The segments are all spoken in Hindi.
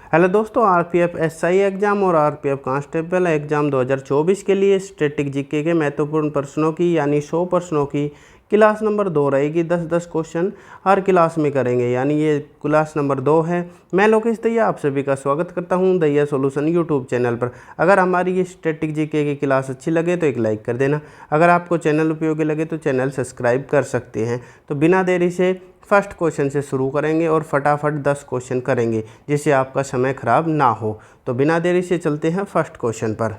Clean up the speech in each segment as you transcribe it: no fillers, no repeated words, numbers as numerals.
हेलो दोस्तों, आरपीएफ एसआई एग्ज़ाम और आरपीएफ कांस्टेबल एग्ज़ाम 2024 के लिए स्टैटिक जीके के महत्वपूर्ण प्रश्नों की यानी 100 प्रश्नों की क्लास नंबर 2 रहेगी। 10-10 क्वेश्चन हर क्लास में करेंगे, यानी ये क्लास नंबर 2 है। मैं लोकेश दैया आप सभी का स्वागत करता हूं दैया सॉल्यूशन यूट्यूब चैनल पर। अगर हमारी ये स्टैटिक जीके की क्लास अच्छी लगे तो एक लाइक कर देना। अगर आपको चैनल उपयोगी लगे तो चैनल सब्सक्राइब कर सकते हैं। तो बिना देरी से फर्स्ट क्वेश्चन से शुरू करेंगे और फटाफट 10 क्वेश्चन करेंगे जिससे आपका समय खराब ना हो। तो बिना देरी से चलते हैं फर्स्ट क्वेश्चन पर।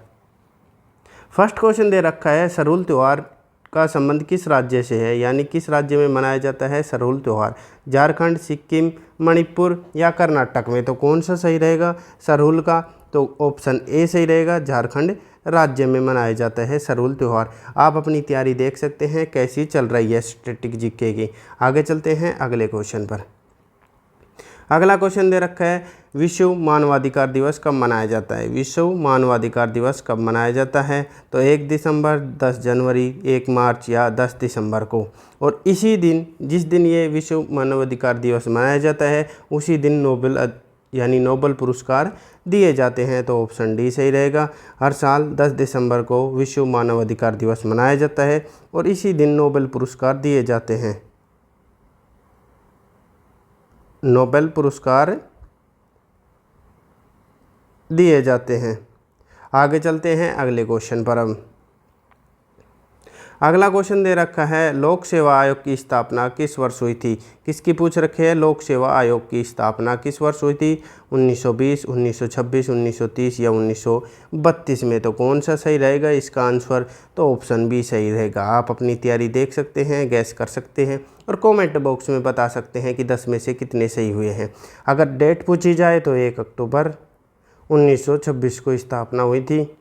फर्स्ट क्वेश्चन दे रखा है, सरहुल त्यौहार का संबंध किस राज्य से है, यानी किस राज्य में मनाया जाता है सरहुल त्यौहार। झारखंड, सिक्किम, मणिपुर या कर्नाटक में। तो कौन सा सही रहेगा सरहुल का? तो ऑप्शन ए सही रहेगा, झारखंड राज्य में मनाया जाता है सरहुल त्यौहार। आप अपनी तैयारी देख सकते हैं कैसी चल रही है स्टैटिक जीके की। आगे चलते हैं अगले क्वेश्चन पर। अगला क्वेश्चन दे रखा है, विश्व मानवाधिकार दिवस कब मनाया जाता है। विश्व मानवाधिकार दिवस कब मनाया जाता है? तो 1 दिसंबर, 10 जनवरी, 1 मार्च या 10 दिसंबर को। और इसी दिन, जिस दिन ये विश्व मानवाधिकार दिवस मनाया जाता है, उसी दिन नोबेल पुरस्कार दिए जाते हैं। तो ऑप्शन डी सही रहेगा। हर साल 10 दिसंबर को विश्व मानवाधिकार दिवस मनाया जाता है और इसी दिन नोबेल पुरस्कार दिए जाते हैं। नोबेल पुरस्कार दिए जाते हैं। आगे चलते हैं अगले क्वेश्चन पर। अब अगला क्वेश्चन दे रखा है, लोक सेवा आयोग की स्थापना किस वर्ष हुई थी। किसकी पूछ रखी है? लोक सेवा आयोग की स्थापना किस वर्ष हुई थी? 1920, 1926, 1930 या 1932 में। तो कौन सा सही रहेगा इसका आंसर? तो ऑप्शन बी सही रहेगा। आप अपनी तैयारी देख सकते हैं, गैस कर सकते हैं और कमेंट बॉक्स में बता सकते हैं कि 10 में से कितने सही हुए हैं। अगर डेट पूछी जाए तो 1 अक्टूबर 1926 को स्थापना हुई थी।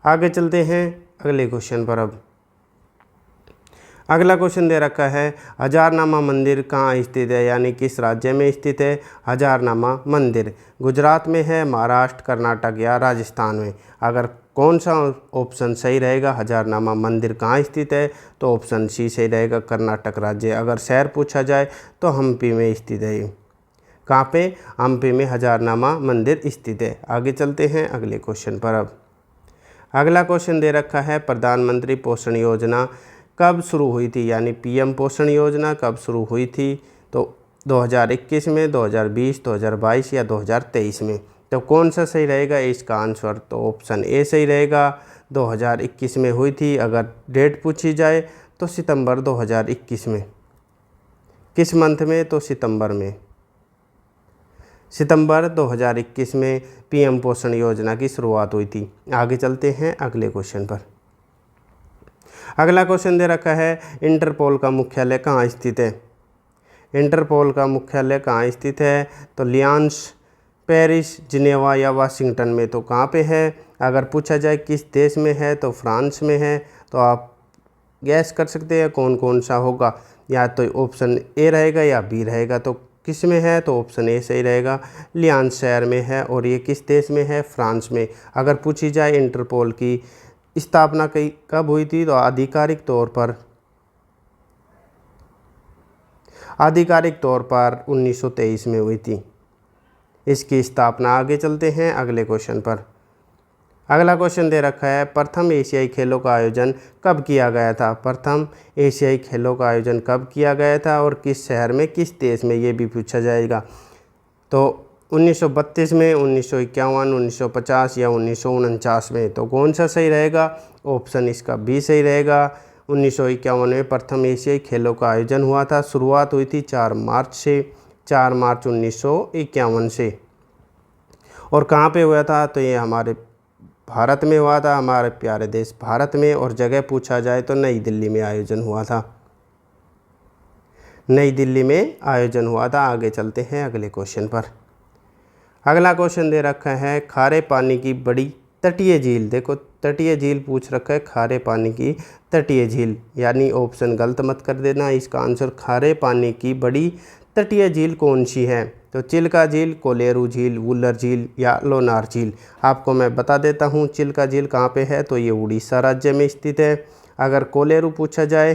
आगे चलते हैं अगले क्वेश्चन पर। अब अगला क्वेश्चन दे रखा है, हजारनामा मंदिर कहाँ स्थित है, यानी किस राज्य में स्थित है हजारनामा मंदिर। गुजरात में है, महाराष्ट्र, कर्नाटक या राजस्थान में। अगर कौन सा ऑप्शन सही रहेगा, हजारनामा मंदिर कहाँ स्थित है? तो ऑप्शन सी सही रहेगा, कर्नाटक राज्य। अगर शहर पूछा जाए तो हम्पी में स्थित है। कहाँ पे? हम्पी में हजारनामा मंदिर स्थित है। आगे चलते हैं अगले क्वेश्चन पर। अब अगला क्वेश्चन दे रखा है, प्रधानमंत्री पोषण योजना कब शुरू हुई थी, यानी पीएम पोषण योजना कब शुरू हुई थी। तो 2021 में, 2020, 2022 या 2023 में। तो कौन सा सही रहेगा इसका आंसर? तो ऑप्शन ए सही रहेगा, 2021 में हुई थी। अगर डेट पूछी जाए तो सितंबर 2021 में। किस मंथ में? तो सितंबर में। सितंबर 2021 में पीएम पोषण योजना की शुरुआत हुई थी। आगे चलते हैं अगले क्वेश्चन पर। अगला क्वेश्चन दे रखा है, इंटरपोल का मुख्यालय कहाँ स्थित है। इंटरपोल का मुख्यालय कहाँ स्थित है? तो लियांस, पेरिस, जिनेवा या वाशिंगटन में। तो कहाँ पे है? अगर पूछा जाए किस देश में है तो फ्रांस में है। तो आप गैस कर सकते हैं कौन कौन सा होगा, या तो ऑप्शन ए रहेगा या बी रहेगा। तो किस में है? तो ऑप्शन ए सही रहेगा, लियांस शहर में है। और ये किस देश में है? फ्रांस में। अगर पूछी जाए इंटरपोल की स्थापना कब हुई थी, तो आधिकारिक तौर पर 1923 में हुई थी इसकी स्थापना। आगे चलते हैं अगले क्वेश्चन पर। अगला क्वेश्चन दे रखा है, प्रथम एशियाई खेलों का आयोजन कब किया गया था। प्रथम एशियाई खेलों का आयोजन कब किया गया था और किस शहर में, किस देश में, ये भी पूछा जाएगा। तो 1932 में, 1951, 1950 या 1949 में। तो कौन सा सही रहेगा? ऑप्शन इसका बी सही रहेगा। 1951 में प्रथम एशियाई खेलों का आयोजन हुआ था। शुरुआत हुई थी 4 मार्च से, 4 मार्च 1951 से। और कहाँ पे हुआ था? तो ये हमारे भारत में हुआ था, हमारे प्यारे देश भारत में। और जगह पूछा जाए तो नई दिल्ली में आयोजन हुआ था। नई दिल्ली में आयोजन हुआ था। आगे चलते हैं अगले क्वेश्चन पर। अगला क्वेश्चन दे रखा है, खारे पानी की बड़ी तटीय झील। देखो तटीय झील पूछ रखा है, खारे पानी की तटीय झील, यानी ऑप्शन गलत मत कर देना। इसका आंसर खारे पानी की बड़ी तटीय झील कौन सी है? तो चिल्का झील, कोलेरू झील, वुलर झील या लोनार झील। आपको मैं बता देता हूँ चिल्का झील कहाँ पे है, तो ये उड़ीसा राज्य में स्थित है। अगर कोलेरू पूछा जाए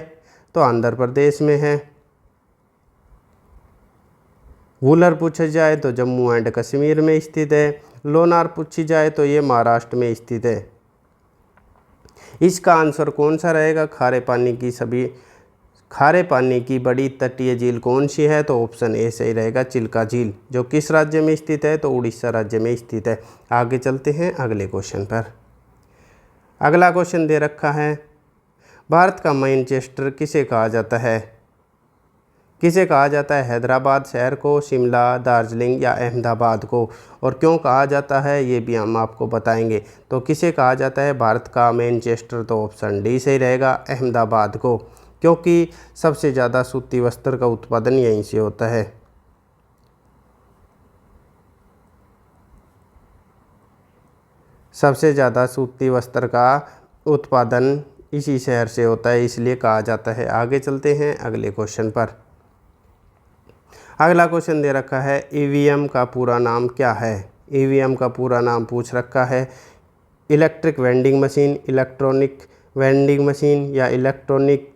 तो आंध्र प्रदेश में है। वुलर पूछा जाए तो जम्मू एंड कश्मीर में स्थित है। लोनार पूछी जाए तो ये महाराष्ट्र में स्थित है। इसका आंसर कौन सा रहेगा? खारे पानी की बड़ी तटीय झील कौन सी है? तो ऑप्शन ए सही रहेगा, चिल्का झील, जो किस राज्य में स्थित है? तो उड़ीसा राज्य में स्थित है। आगे चलते हैं अगले क्वेश्चन पर। अगला क्वेश्चन दे रखा है, भारत का मैनचेस्टर किसे कहा जाता है? किसे कहा जाता है? हैदराबाद शहर को, शिमला, दार्जिलिंग या अहमदाबाद को? और क्यों कहा जाता है ये भी हम आपको बताएंगे। तो किसे कहा जाता है भारत का मैनचेस्टर? तो ऑप्शन डी सही रहेगा, अहमदाबाद को, क्योंकि सबसे ज़्यादा सूती वस्त्र का उत्पादन यहीं से होता है। सबसे ज़्यादा सूती वस्त्र का उत्पादन इसी शहर से होता है, इसलिए कहा जाता है। आगे चलते हैं अगले क्वेश्चन पर। अगला क्वेश्चन दे रखा है, ईवीएम का पूरा नाम क्या है? ईवीएम का पूरा नाम पूछ रखा है, electric vending machine, electronic vending machine या इलेक्ट्रॉनिक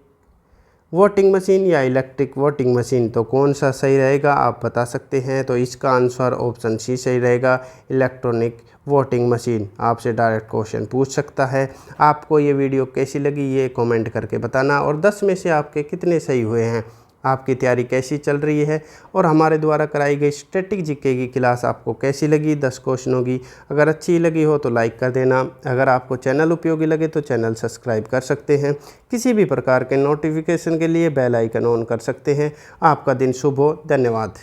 वोटिंग मशीन या इलेक्ट्रिक वोटिंग मशीन? तो कौन सा सही रहेगा आप बता सकते हैं। तो इसका आंसर ऑप्शन सी सही रहेगा, इलेक्ट्रॉनिक वोटिंग मशीन। आपसे डायरेक्ट क्वेश्चन पूछ सकता है। आपको ये वीडियो कैसी लगी ये कमेंट करके बताना, और 10 में से आपके कितने सही हुए हैं, आपकी तैयारी कैसी चल रही है, और हमारे द्वारा कराई गई स्टैटिक जीके की क्लास आपको कैसी लगी 10 क्वेश्चनों की। अगर अच्छी लगी हो तो लाइक कर देना। अगर आपको चैनल उपयोगी लगे तो चैनल सब्सक्राइब कर सकते हैं। किसी भी प्रकार के नोटिफिकेशन के लिए बेल आइकन ऑन कर सकते हैं। आपका दिन शुभ हो। धन्यवाद।